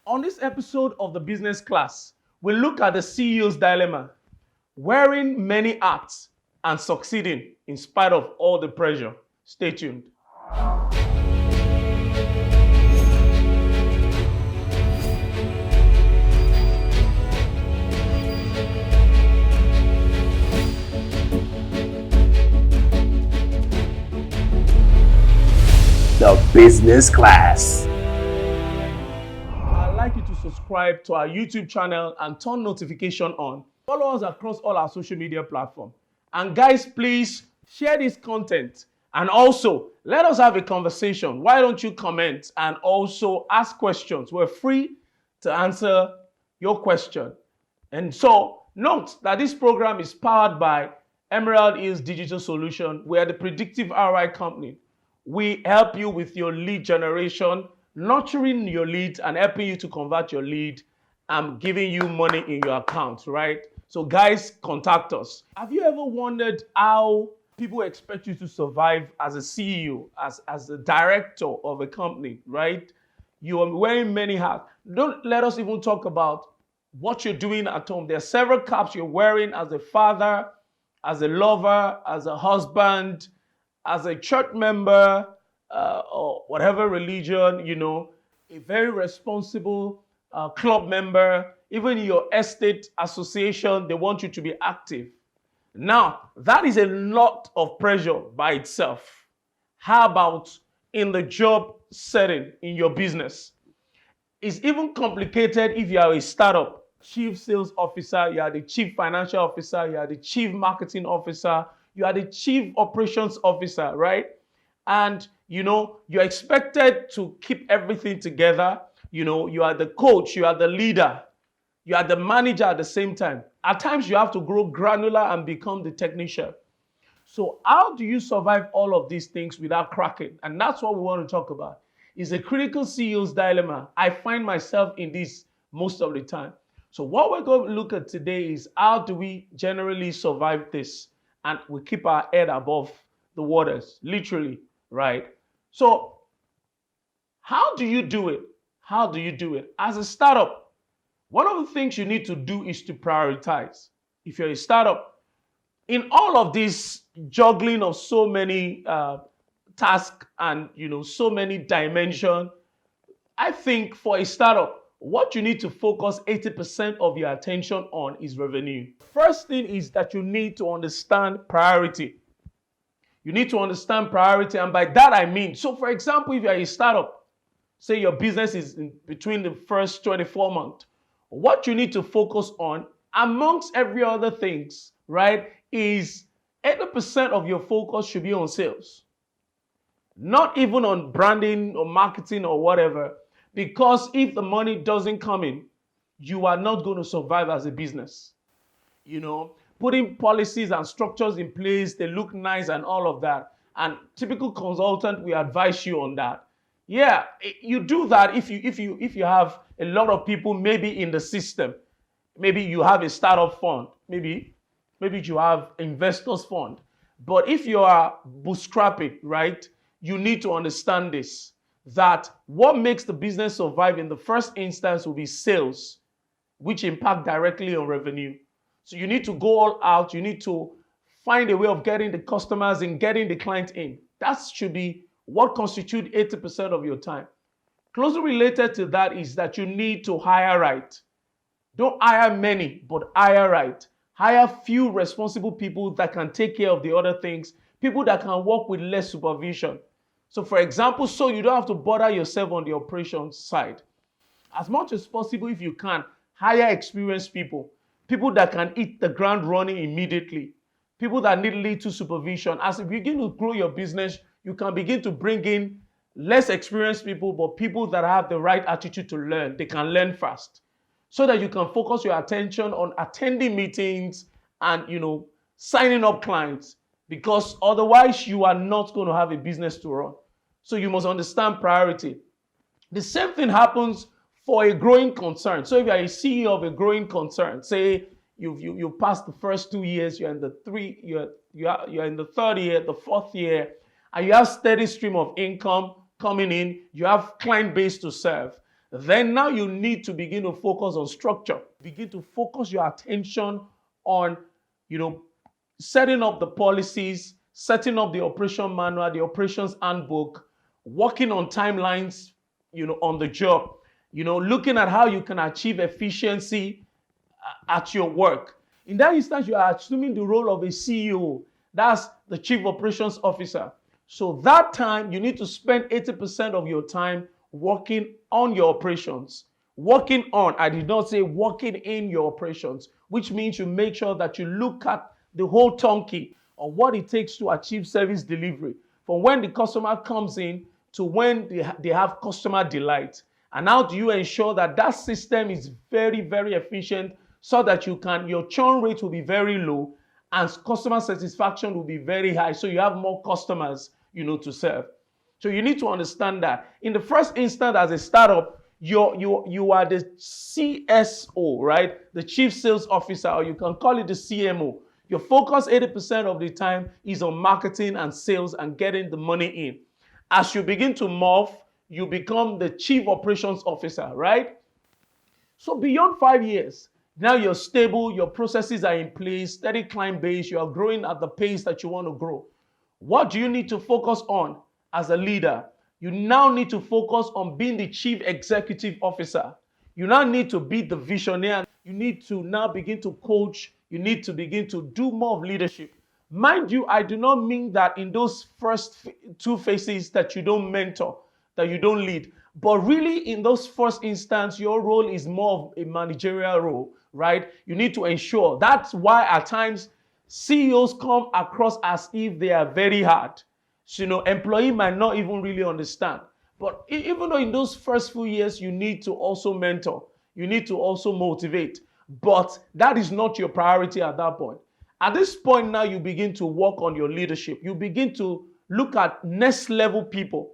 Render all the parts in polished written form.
On this episode of the business class, we look at the CEO's dilemma, wearing many hats and succeeding in spite of all the pressure. Stay tuned. The business class. I'd like you to subscribe to our YouTube channel and turn notification on. Follow us across all our social media platforms. And guys, please share this content. And also, let us have a conversation. Why don't you comment and also ask questions? We're free to answer your question. And so, note that this program is powered by Emerald Hills Digital Solution. We are the predictive ROI company. We help you with your lead generation, nurturing your leads and helping you to convert your lead and giving you money in your account, right? So guys, contact us. Have you ever wondered how people expect you to survive as a CEO, as a director of a company, right? You are wearing many hats. Don't let us even talk about what you're doing at home. There are several caps you're wearing as a father, as a lover, as a husband, as a church member, or whatever religion, a very responsible club member, even in your estate association, they want you to be active. Now, that is a lot of pressure by itself. How about in the job setting, in your business? It's even complicated if you are a startup. Chief sales officer, you are the chief financial officer, you are the chief marketing officer, you are the chief operations officer, right? And, you're expected to keep everything together. You are the coach, you are the leader, you are the manager at the same time. At times, you have to grow granular and become the technician. So how do you survive all of these things without cracking? And that's what we want to talk about. It's a critical CEO's dilemma. I find myself in this most of the time. So what we're going to look at today is how do we generally survive this? And we keep our head above the waters, literally, right? So how do you do it? How do you do it? As a startup, one of the things you need to do is to prioritize. If you're a startup, in all of this juggling of so many tasks and so many dimensions, I think for a startup, what you need to focus 80% of your attention on is revenue. First thing is that you need to understand priority. You need to understand priority, and by that I mean, so for example, if you're a startup, say your business is in between the first 24 months, what you need to focus on, amongst every other things, right, is 80% of your focus should be on sales. Not even on branding or marketing or whatever. Because if the money doesn't come in, you are not going to survive as a business. Putting policies and structures in place, they look nice and all of that. And typical consultant, we advise you on that. Yeah, you do that if you have a lot of people maybe in the system. Maybe you have a startup fund. Maybe you have investors fund. But if you are bootstrapping, right, you need to understand this. That what makes the business survive in the first instance will be sales, which impact directly on revenue. So you need to go all out. You need to find a way of getting the customers and getting the client in. That should be what constitutes 80% of your time. Closely related to that is that you need to hire right. Don't hire many, but hire right. Hire few responsible people that can take care of the other things, people that can work with less supervision. So for example, so you don't have to bother yourself on the operations side. As much as possible, if you can, hire experienced people that can hit the ground running immediately, people that need little supervision. As you begin to grow your business, you can begin to bring in less experienced people, but people that have the right attitude to learn. They can learn fast so that you can focus your attention on attending meetings and, signing up clients, because otherwise you are not going to have a business to run. So you must understand priority. The same thing happens for a growing concern. So if you are a CEO of a growing concern, say you passed the first 2 years, you're in the third year, the fourth year, and you have steady stream of income coming in, you have client base to serve, Then now you need to begin to focus on structure. Begin to focus your attention on, setting up the policies, setting up the operation manual, the operations handbook, working on timelines, on the job, looking at how you can achieve efficiency at your work. In that instance, you are assuming the role of a CEO. That's the Chief Operations Officer. So that time, you need to spend 80% of your time working on your operations. Working on, I did not say working in your operations, which means you make sure that you look at the whole turnkey of what it takes to achieve service delivery, from when the customer comes in to when they have customer delight. And how do you ensure that that system is very, very efficient so that your churn rate will be very low and customer satisfaction will be very high, so you have more customers, to serve. So you need to understand that. In the first instance, as a startup, you are the CSO, right? The Chief Sales Officer, or you can call it the CMO. Your focus 80% of the time is on marketing and sales and getting the money in. As you begin to morph, you become the Chief Operations Officer, right? So beyond 5 years, now you're stable, your processes are in place, steady client base, you are growing at the pace that you want to grow. What do you need to focus on as a leader? You now need to focus on being the Chief Executive Officer. You now need to be the visionary. You need to now begin to coach. You need to begin to do more of leadership. Mind you, I do not mean that in those first 2 phases that you don't mentor, that you don't lead. But really, in those first instance, your role is more of a managerial role, right? You need to ensure. That's why at times CEOs come across as if they are very hard. So, employee might not even really understand. But even though in those first few years, you need to also mentor, you need to also motivate. But that is not your priority at that point. At this point now, you begin to work on your leadership. You begin to look at next level people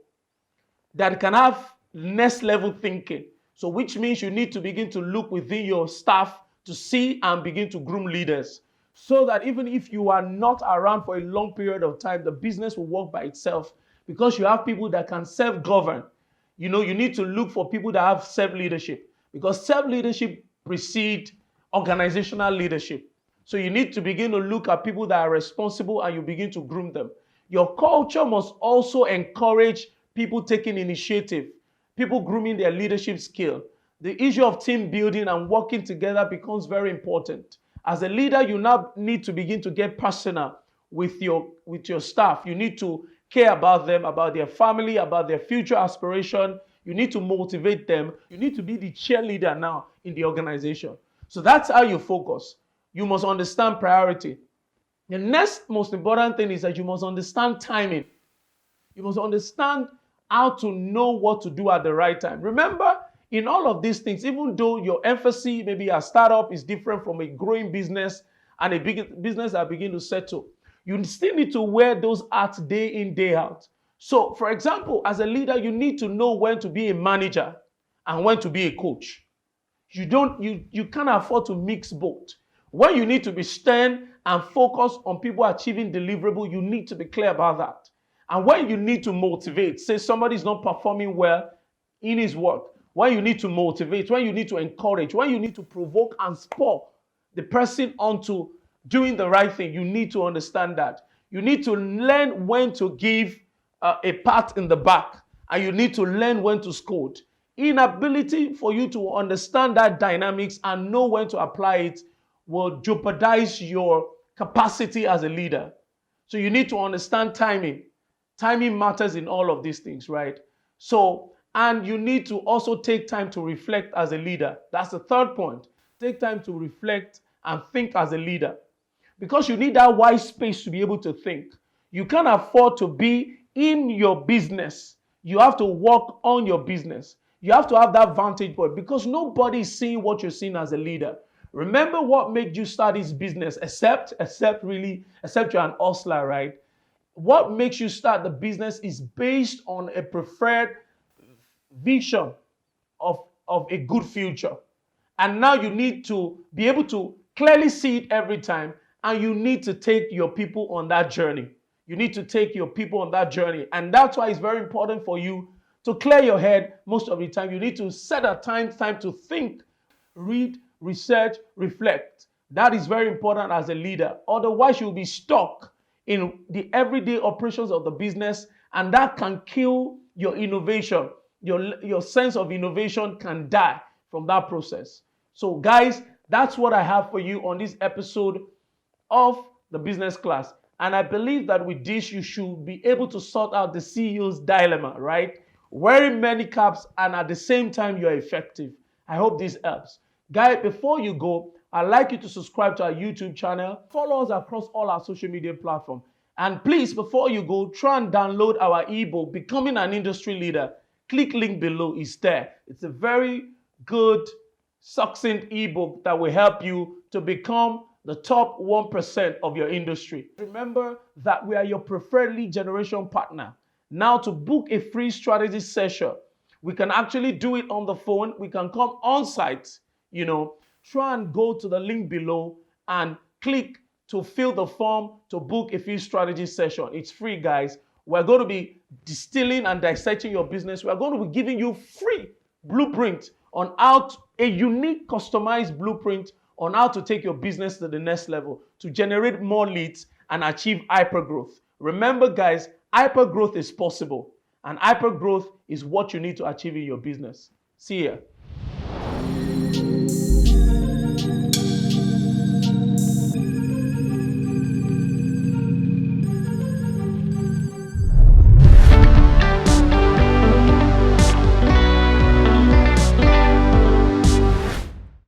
that can have next level thinking. So which means you need to begin to look within your staff to see and begin to groom leaders, so that even if you are not around for a long period of time, the business will work by itself, because you have people that can self-govern. You need to look for people that have self-leadership, because self-leadership precedes organizational leadership. So you need to begin to look at people that are responsible and you begin to groom them. Your culture must also encourage people taking initiative, people grooming their leadership skill. The issue of team building and working together becomes very important. As a leader, you now need to begin to get personal with your staff. You need to care about them, about their family, about their future aspiration. You need to motivate them. You need to be the cheerleader now in the organization. So that's how you focus. You must understand priority. The next most important thing is that you must understand timing. You must understand how to know what to do at the right time. Remember, in all of these things, even though your emphasis, maybe a startup, is different from a growing business and a big business that begin to settle, you still need to wear those hats day in, day out. So, for example, as a leader, you need to know when to be a manager and when to be a coach. You can't afford to mix both. When you need to be stern and focus on people achieving deliverable, you need to be clear about that. And when you need to motivate, say somebody is not performing well in his work, when you need to motivate, when you need to encourage, when you need to provoke and spur the person onto doing the right thing, you need to understand that. You need to learn when to give a pat in the back, and you need to learn when to scold. Inability for you to understand that dynamics and know when to apply it will jeopardize your capacity as a leader. So you need to understand timing. Timing matters in all of these things, right? So, and you need to also take time to reflect as a leader. That's the third point. Take time to reflect and think as a leader, because you need that wide space to be able to think. You can't afford to be in your business. You have to work on your business. You have to have that vantage point, because nobody is seeing what you're seeing as a leader. Remember what made you start this business, except you're an hustler, right? What makes you start the business is based on a preferred vision of a good future. And now you need to be able to clearly see it every time, and you need to take your people on that journey. You need to take your people on that journey. And that's why it's very important for you To clear your head, most of the time, you need to set a time to think, read, research, reflect. That is very important as a leader. Otherwise, you'll be stuck in the everyday operations of the business, and that can kill your innovation. Your sense of innovation can die from that process. So, guys, that's what I have for you on this episode of the business class. And I believe that with this, you should be able to sort out the CEO's dilemma, right? Wearing many caps and at the same time, you're effective. I hope this helps. Guys, before you go, I'd like you to subscribe to our YouTube channel. Follow us across all our social media platforms. And please, before you go, try and download our ebook, Becoming an Industry Leader. Click link below, it's there. It's a very good, succinct ebook that will help you to become the top 1% of your industry. Remember that we are your preferred lead generation partner. Now, to book a free strategy session, we can actually do it on the phone. We can come on site, try and go to the link below and click to fill the form to book a free strategy session. It's free, guys. We're going to be distilling and dissecting your business. We're going to be giving you free blueprint on a unique customized blueprint on how to take your business to the next level, to generate more leads and achieve hyper growth. Remember, guys, hyper growth is possible, and hyper growth is what you need to achieve in your business. See ya.